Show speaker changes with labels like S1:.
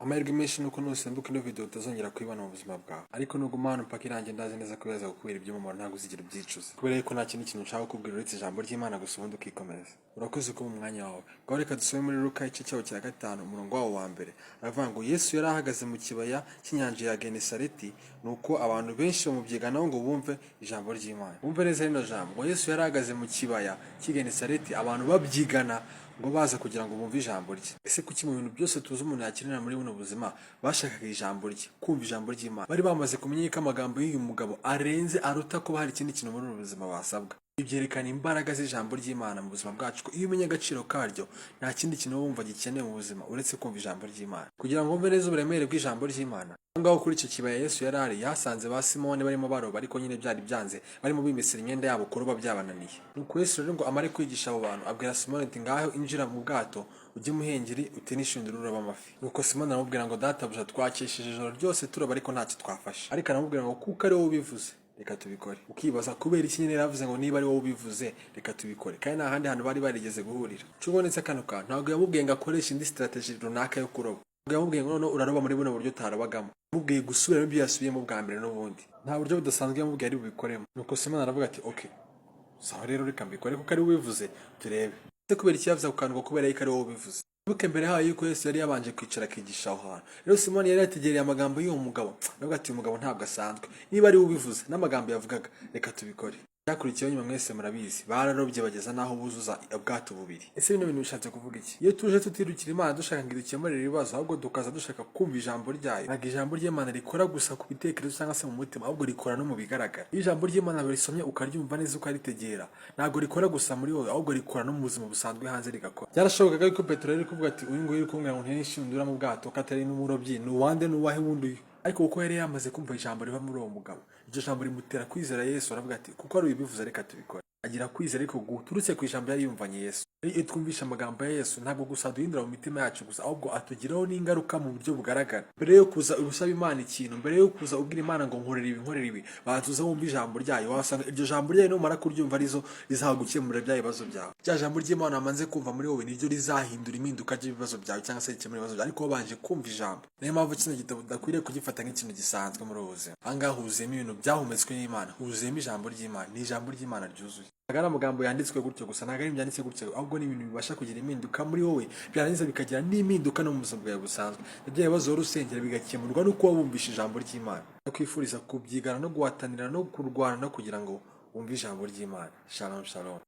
S1: amahirwe menshi nuko nusimbuka ino video utazongera kuyibona mu buzima bwawe, ariko nuguma hano mpaka irangiye ndazi neza ko bizaza kukubera iby'umumaro ntabwo uzigira ubyicuza, kubera ko nta kindi kintu nshaka kukubwira uretse ijambo ry'Imana gusa ubundi ukikomeza. Urakoze ko mu mwanya wawe. Ngaho reka dusome muri Luka igice cyaho cya 5 umurongo wawo wa mbere. Aravuga ngo Yesu yari ahagaze mu kibaya cy'inyanja ya Genesareti, nuko abantu benshi bamubyiganaho ngo bumve ijambo ry'Imana. Bumve neza rino jambo ngo Yesu yari ahagaze mu kibaya cy'i Genesareti, abantu babyigana ngo baza kugira ngo bumve ijambo rye. Ese kuki mu bintu byose tuzi umuntu yakenera muri buno buzima bashakaga ijambo rye, kumva ijambo ry'Imana? Bari bamaze kumenya ko amagambo y'uyu mugabo arenze aruta ko hari ikindi kintu muri ubu buzima basabwa. Ibyerekana imbaraga z'ijambo ry'Imana mu buzima bwacu, ko iyo umenya agaciro karyo nta kindi kintu wumva gikeneye mu buzima uretse kumva ijambo ry'Imana. Kugira ngo wumve neza uburemere bw'ijambo ry'Imana, ngaho kuri icyo kibaya Yesu yari ari yasanze ba Simoni barimo baroba, ariko nyine byari byanze, barimo bimesera imyenda yabo kuroba byabananiye. Nuko Yesu rero ngo amare kwigisha abo bantu abwira Simoni ati ngaho injira mu bwato ujye muhengeri utenishindura uroba amafi. Nuko Simoni aramubwira ngo databuja twakesheje ijoro ryose turoba ariko ntacyo twafashe, ariko aramubwira ngo kuko ari wowe ubivuze reka tubikore. Ukibaza kubera iki nyine yaravuze ngo niba ari wowe ubivuze reka tubikore, kandi nta handi hantu bari barigeze guhurira. Cyubonetse kano kantu ntabwo yamubwiye ngo akoreshe indi strategy runaka yo kuroba, ntabwo yamubwiye ngo none uraroba muri buno buryo utarabagamo, yamubwiye gusubiramo ibyo yasubiyemo bwa mbere n'ubundi. Nta buryo budasanzwe yamubwiye ari bubikoremo. Nuko Simoni aravuga ati okay sawa rero reka mbikore kuko ari wowe ubivuze turebe. Ese kubera iki yavuze ako kantu ngo kubera yuko ari wowe ubivuze? Buke mbere hayo yuko Yesu yari yabanje kwicara akigisha aho hantu. Rero Simoni yari yategereye amagambo y'uwo mugabo, navuga ati uyu mugabo ntabwo asanzwe, niba ari ubivuze n'amagambo yavugaga reka tubikore. Byakurikiyeho nyuma mwese murabizi, bararobye bageza naho buzuza ubwato bubiri. Ese bino bintu bishatse kuvuga iki? Iyo tuje tutirukira Imana dushaka ngo idukemurire ibibazo, ahubwo dukaza dushaka kumva ijambo ryayo, ntabwo ijambo ry'Imana rikora gusa ku bitekerezo cyangwa se mu mutima, ahubwo rikora no mu bigaragara. Iyo ijambo ry'Imana barisomye ukaryumva neza ukaritegera, ntabwo rikora gusa muri wowe, ahubwo rikora no mu buzima busanzwe hanze rigakora. Byarashobokaga yuko Petero yari kuvuga ati uyu nguyu uri kumwe ngo ntenishindura mu bwato katari n'umurobyi n'uwande n'uwahe wundi uyu, ariko kuko yari yamaze kumva ijambo riva muri uwo mugabo, iryo jambo rimutera kwizera Yesu. Aravuga ati kuko ari ubivuze reka tubikore. Agira kwizera ariko guturutse ku ijambo yari yumvanye Yesu. Iyo twumvisha amagambo ya Yesu ntabwo gusa duhindura mu mitima yacu gusa, ahubwo atugiraho n'ingaruka mu buryo bugaragara. Mbere yo kuza urusaba Imana ikintu, mbere yo kuza ubwira Imana ngo nkorera ibi, batuza wumva ijambo ryayo, wasanga iryo jambo ryayo numara kuryumva arizo rizagukemurira bya bibazo byawe. Bya jambo ry'Imana wamanze kumva muri wowe niryo rizahindura impinduka ry'ibibazo byawe cyangwa se rikemura ibibazo byawe, ariko wabanje kumva ijambo. Niyo mpamvu kino gitabo udakwiriye kugifata nk'ikintu gisanzwe muri ubu buzima. Ahangaha huzuyemo ibintu byahumetswe n'Imana, huzuyemo ijambo ry'Imana, ni ijambo ry'Imana ryuzuye. Ntabwo ari amagambo yanditswe gutyo gusa, ntabwo ari ibyanditse gutyo, ahubwo ni ibintu bibasha kugira impinduka muri wowe, byarangiza bikagira n'impinduka no mu buzima bwawe busanzwe. Ibyo bibazo wari usengera bigakemurwa nuko wumvisha ijambo ry'Imana. Ndakwifuriza kubyigana no guhatanira no kurwana no kugira ngo wumve ijambo ry'Imana. Shalom shalom.